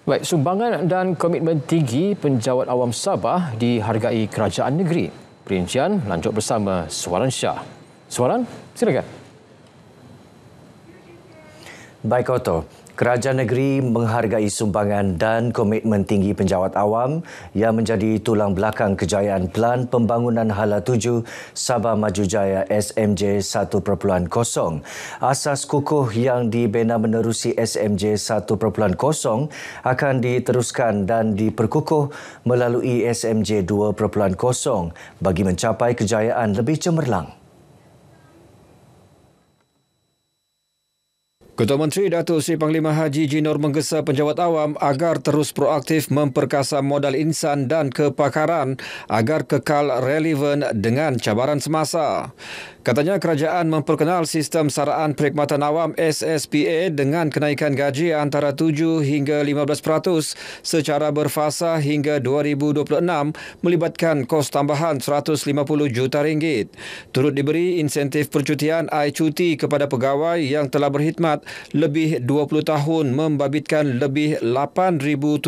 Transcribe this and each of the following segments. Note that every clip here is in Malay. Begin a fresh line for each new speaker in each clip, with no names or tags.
Baik, sumbangan dan komitmen tinggi penjawat awam Sabah dihargai kerajaan negeri. Perincian lanjut bersama Suaran Shah. Suaran, silakan.
Baik, Otto. Kerajaan negeri menghargai sumbangan dan komitmen tinggi penjawat awam yang menjadi tulang belakang kejayaan Pelan Pembangunan Hala 7 Sabah Maju Jaya SMJ 1.0. Asas kukuh yang dibina menerusi SMJ 1.0 akan diteruskan dan diperkukuh melalui SMJ 2.0 bagi mencapai kejayaan lebih cemerlang.
Ketua Menteri Datuk Seri Panglima Haji Jinor menggesa penjawat awam agar terus proaktif memperkasa modal insan dan kepakaran agar kekal relevan dengan cabaran semasa. Katanya kerajaan memperkenal sistem saraan perkhidmatan awam SSPA dengan kenaikan gaji antara 7 hingga 15% secara berfasa hingga 2026 melibatkan kos tambahan RM150 juta. Turut diberi insentif percutian cuti kepada pegawai yang telah berkhidmat lebih 20 tahun membabitkan lebih 8,700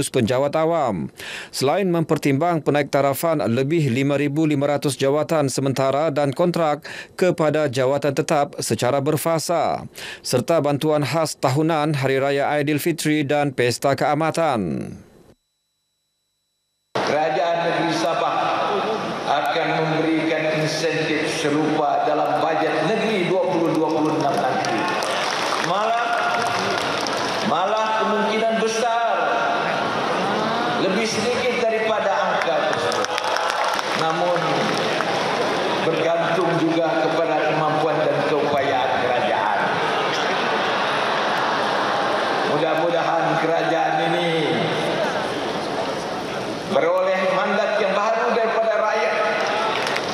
penjawat awam. Selain mempertimbang penaik tarafan lebih 5,500 jawatan sementara dan kontrak kepada jawatan tetap secara berfasa serta bantuan khas tahunan Hari Raya Aidilfitri dan Pesta Keamatan.
Kerajaan negeri Sabah akan memberikan insentif serupa dalam bajet negeri 2026 nanti. Malah kemungkinan besar lebih sedikit daripada angka tersebut. Namun bergantung juga kepada kemampuan dan keupayaan kerajaan. Mudah-mudahan kerajaan ini beroleh mandat yang baru daripada rakyat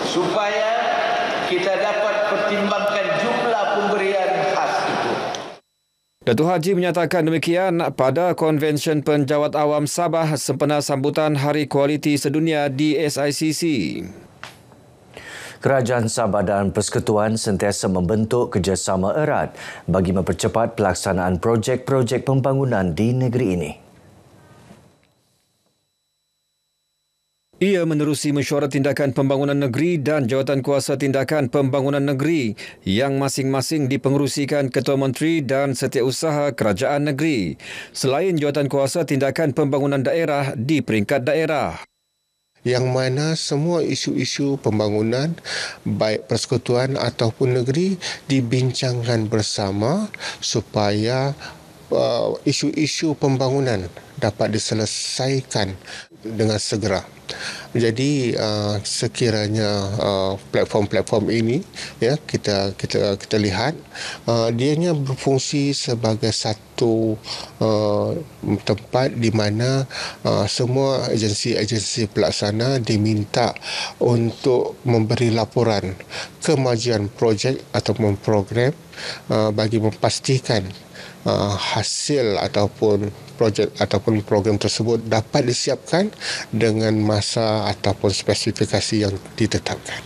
supaya kita dapat pertimbangkan jumlah pemberian khas itu.
Datuk Haji menyatakan demikian pada Konvensyen Penjawat Awam Sabah sempena sambutan Hari Kualiti Sedunia di SICC.
Kerajaan Sabah dan Persekutuan sentiasa membentuk kerjasama erat bagi mempercepat pelaksanaan projek-projek pembangunan di negeri ini.
Ia menerusi mesyuarat tindakan pembangunan negeri dan Jawatankuasa Tindakan Pembangunan Negeri yang masing-masing dipengerusikan Ketua Menteri dan Setiausaha Kerajaan Negeri, selain Jawatankuasa Tindakan Pembangunan Daerah di peringkat daerah.
Yang mana semua isu-isu pembangunan baik persekutuan ataupun negeri dibincangkan bersama supaya isu-isu pembangunan dapat diselesaikan dengan segera. Jadi sekiranya platform-platform ini ya kita lihat dianya berfungsi sebagai satu tempat di mana semua agensi-agensi pelaksana diminta untuk memberi laporan kemajuan projek ataupun program bagi memastikan hasil ataupun projek ataupun program tersebut dapat disiapkan dengan masa ataupun spesifikasi yang ditetapkan.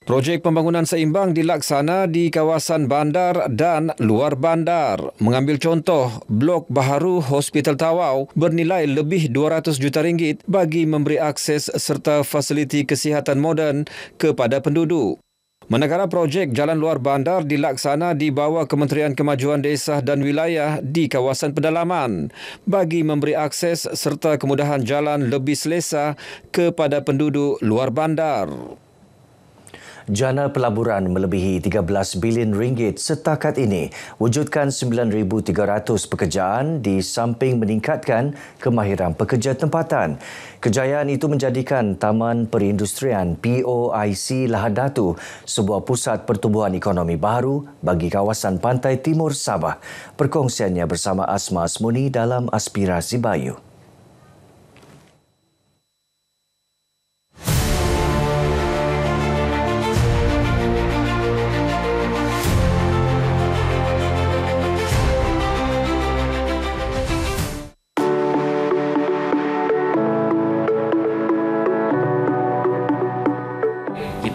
Projek pembangunan seimbang dilaksana di kawasan bandar dan luar bandar. Mengambil contoh, Blok Baharu Hospital Tawau bernilai lebih RM200 juta bagi memberi akses serta fasiliti kesihatan moden kepada penduduk. Manakala projek jalan luar bandar dilaksana di bawah Kementerian Kemajuan Desa dan Wilayah di kawasan pedalaman bagi memberi akses serta kemudahan jalan lebih selesa kepada penduduk luar bandar.
Jana pelaburan melebihi 13 bilion ringgit setakat ini wujudkan 9,300 pekerjaan di samping meningkatkan kemahiran pekerja tempatan. Kejayaan itu menjadikan Taman Perindustrian POIC Lahad Datu sebuah pusat pertumbuhan ekonomi baru bagi kawasan pantai timur Sabah. Perkongsiannya bersama Asma Asmuni dalam Aspirasi Bayu.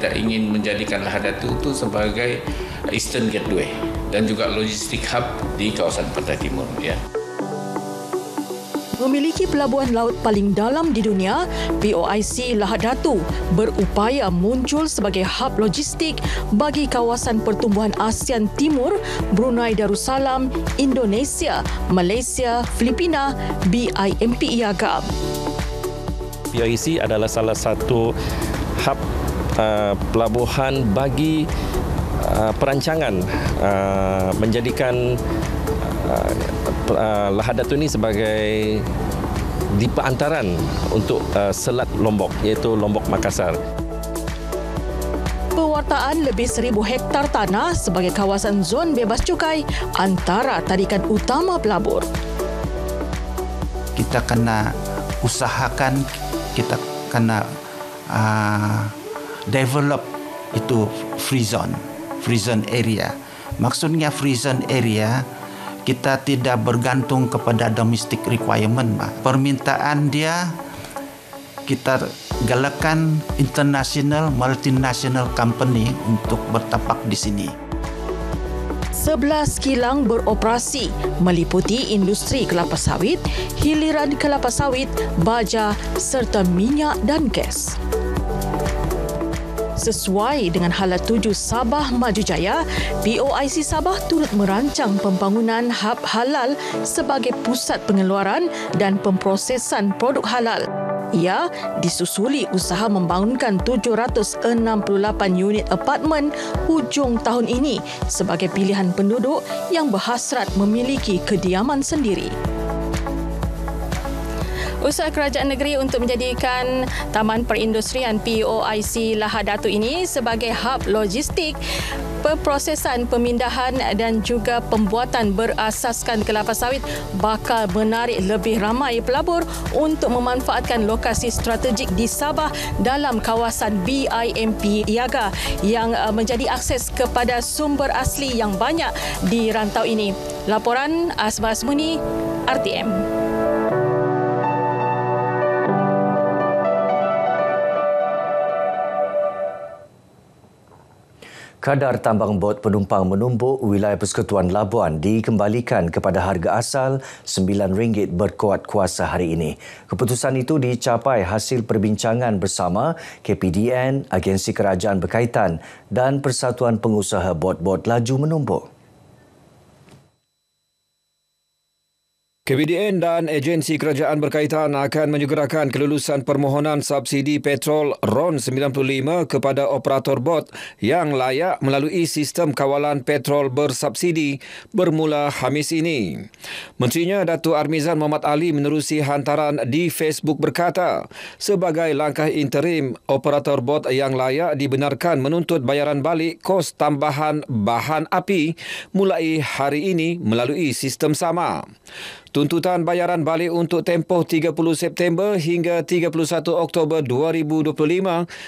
Kita ingin menjadikan Lahad Datu itu sebagai Eastern Gateway dan juga logistik hub di kawasan Pantai Timur. Ya.
memiliki pelabuhan laut paling dalam di dunia, POIC Lahad Datu berupaya muncul sebagai hub logistik bagi kawasan pertumbuhan ASEAN Timur, Brunei Darussalam, Indonesia, Malaysia, Filipina, BIMP IAGA.
POIC adalah salah satu hub pelabuhan bagi perancangan menjadikan Lahad Datu ini sebagai di perantaran untuk Selat Lombok, iaitu Lombok Makassar.
Pewartaan lebih 1,000 hektar tanah sebagai kawasan zon bebas cukai antara tarikan utama pelabur.
Kita kena usahakan, kita kena develop itu free zone area. Maksudnya free zone area, kita tidak bergantung kepada domestic requirement. Permintaan dia, kita galakkan international, multinational company untuk bertapak di sini.
11 kilang beroperasi meliputi industri kelapa sawit, hiliran kelapa sawit, baja serta minyak dan gas. Sesuai dengan Hala 7 Sabah Maju Jaya, POIC Sabah turut merancang pembangunan hub halal sebagai pusat pengeluaran dan pemprosesan produk halal. Ia disusuli usaha membangunkan 768 unit apartmen hujung tahun ini sebagai pilihan penduduk yang berhasrat memiliki kediaman sendiri.
Usaha kerajaan negeri untuk menjadikan Taman Perindustrian POIC Lahad Datu ini sebagai hub logistik, perprosesan pemindahan dan juga pembuatan berasaskan kelapa sawit bakal menarik lebih ramai pelabur untuk memanfaatkan lokasi strategik di Sabah dalam kawasan BIMP IAGA yang menjadi akses kepada sumber asli yang banyak di rantau ini. Laporan Asma Asmuni, RTM.
Kadar tambang bot penumpang menumbuk wilayah Persekutuan Labuan dikembalikan kepada harga asal RM9 berkuat kuasa hari ini. Keputusan itu dicapai hasil perbincangan bersama KPDN, agensi kerajaan berkaitan dan Persatuan Pengusaha Bot-Bot Laju Menumbuk.
KPDN dan agensi kerajaan berkaitan akan menyegerakan kelulusan permohonan subsidi petrol RON 95 kepada operator bot yang layak melalui sistem kawalan petrol bersubsidi bermula Khamis ini. Menterinya Datuk Armizan Muhammad Ali menerusi hantaran di Facebook berkata, sebagai langkah interim, operator bot yang layak dibenarkan menuntut bayaran balik kos tambahan bahan api mulai hari ini melalui sistem sama. Tuntutan bayaran balik untuk tempoh 30 September hingga 31 Oktober 2025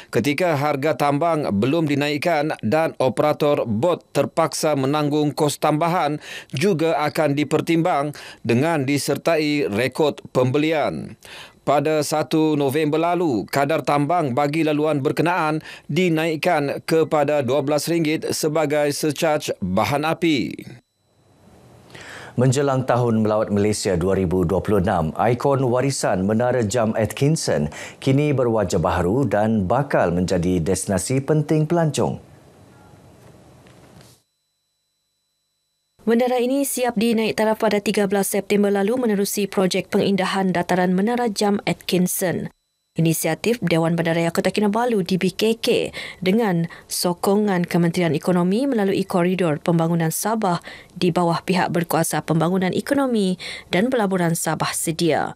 ketika harga tambang belum dinaikkan dan operator bot terpaksa menanggung kos tambahan juga akan dipertimbang dengan disertai rekod pembelian. Pada 1 November lalu, kadar tambang bagi laluan berkenaan dinaikkan kepada RM12 sebagai surcharge bahan api.
Menjelang Tahun Melawat Malaysia 2026, ikon warisan Menara Jam Atkinson kini berwajah baharu dan bakal menjadi destinasi penting pelancong.
Menara ini siap dinaik taraf pada 13 September lalu menerusi projek pengindahan dataran Menara Jam Atkinson. Inisiatif Dewan Bandaraya Kota Kinabalu DBKK dengan sokongan Kementerian Ekonomi melalui koridor pembangunan Sabah di bawah pihak berkuasa pembangunan ekonomi dan pelaburan Sabah sedia.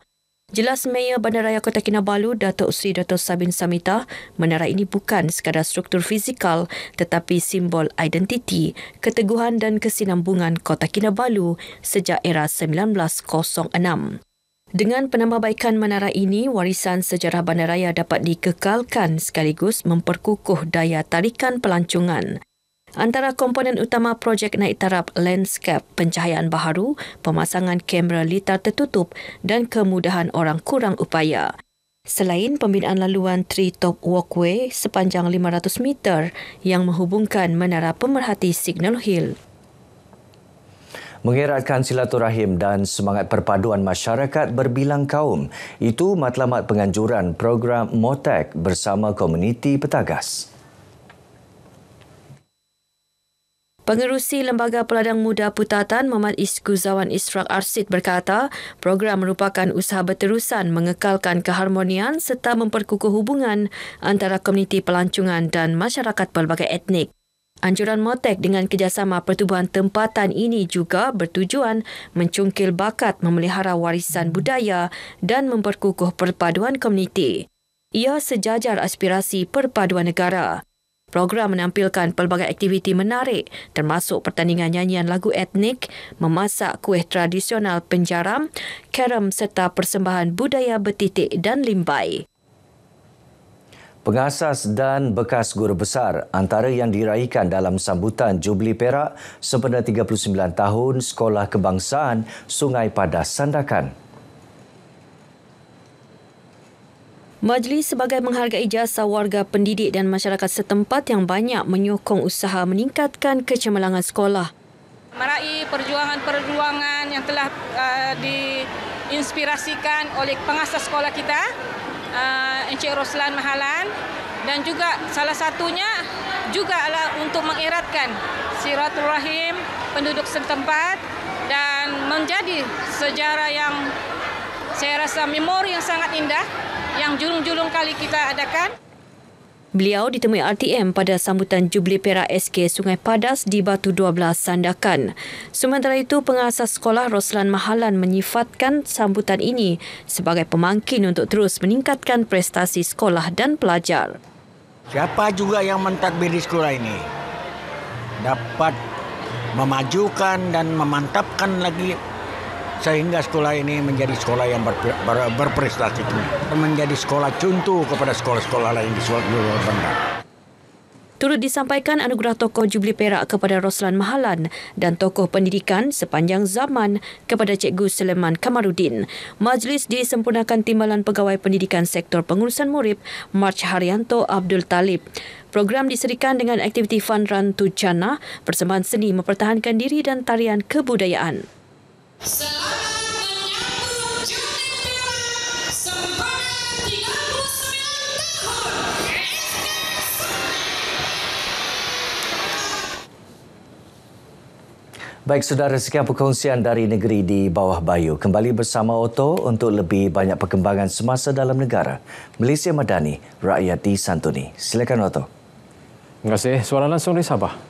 Jelas Mayor Bandaraya Kota Kinabalu Datuk Seri Dato' Sabin Samita, menara ini bukan sekadar struktur fizikal tetapi simbol identiti, keteguhan dan kesinambungan Kota Kinabalu sejak era 1906. Dengan penambahbaikan menara ini, warisan sejarah bandaraya dapat dikekalkan sekaligus memperkukuh daya tarikan pelancongan. Antara komponen utama projek naik taraf landscape, pencahayaan baharu, pemasangan kamera litar tertutup dan kemudahan orang kurang upaya. Selain pembinaan laluan Treetop Walkway sepanjang 500 meter yang menghubungkan Menara Pemerhati Signal Hill.
Mengeratkan silaturahim dan semangat perpaduan masyarakat berbilang kaum. Itu matlamat penganjuran program MOTEC bersama komuniti Petagas.
Pengerusi Lembaga Peladang Muda Putatan Muhammad Iskuzawan Israk Arsid berkata, program merupakan usaha berterusan mengekalkan keharmonian serta memperkukuh hubungan antara komuniti pelancongan dan masyarakat pelbagai etnik. Anjuran MOTEC dengan kerjasama pertubuhan tempatan ini juga bertujuan mencungkil bakat memelihara warisan budaya dan memperkukuh perpaduan komuniti. Ia sejajar aspirasi perpaduan negara. Program menampilkan pelbagai aktiviti menarik termasuk pertandingan nyanyian lagu etnik, memasak kuih tradisional penjaram, kerem serta persembahan budaya betitik dan limbai.
Pengasas dan bekas guru besar antara yang diraikan dalam sambutan Jubli Perak sempena 39 tahun Sekolah Kebangsaan Sungai Padas Sandakan.
Majlis sebagai menghargai jasa warga pendidik dan masyarakat setempat yang banyak menyokong usaha meningkatkan kecemerlangan sekolah.
Meraih perjuangan-perjuangan yang telah diinspirasikan oleh pengasas sekolah kita, Encik Roslan Mahalan, dan juga salah satunya juga adalah untuk mengeratkan silaturahim penduduk setempat dan menjadi sejarah yang saya rasa memori yang sangat indah yang julung-julung kali kita adakan.
Beliau ditemui RTM pada sambutan Jubli Perak SK Sungai Padas di Batu 12 Sandakan. Sementara itu, pengasas sekolah Roslan Mahalan menyifatkan sambutan ini sebagai pemangkin untuk terus meningkatkan prestasi sekolah dan pelajar.
Siapa juga yang mentadbir di sekolah ini dapat memajukan dan memantapkan lagi sehingga sekolah ini menjadi sekolah yang berprestasi tinggi, menjadi sekolah contoh kepada sekolah-sekolah lain di seluruh bandar.
Turut disampaikan anugerah tokoh Jubli Perak kepada Roslan Mahalan dan tokoh pendidikan sepanjang zaman kepada Cikgu Sulaiman Kamarudin. Majlis disempurnakan Timbalan Pegawai Pendidikan Sektor Pengurusan Murid March Haryanto Abdul Talib. Program diserikan dengan aktiviti fun run to Jannah, persembahan seni mempertahankan diri dan tarian kebudayaan.
Baik saudara, sekian perkongsian dari negeri di bawah Bayu. Kembali bersama Otto untuk lebih banyak perkembangan semasa dalam negara. Malaysia Madani, rakyat disantuni. Silakan Otto.
Terima kasih. Suara langsung dari Sabah.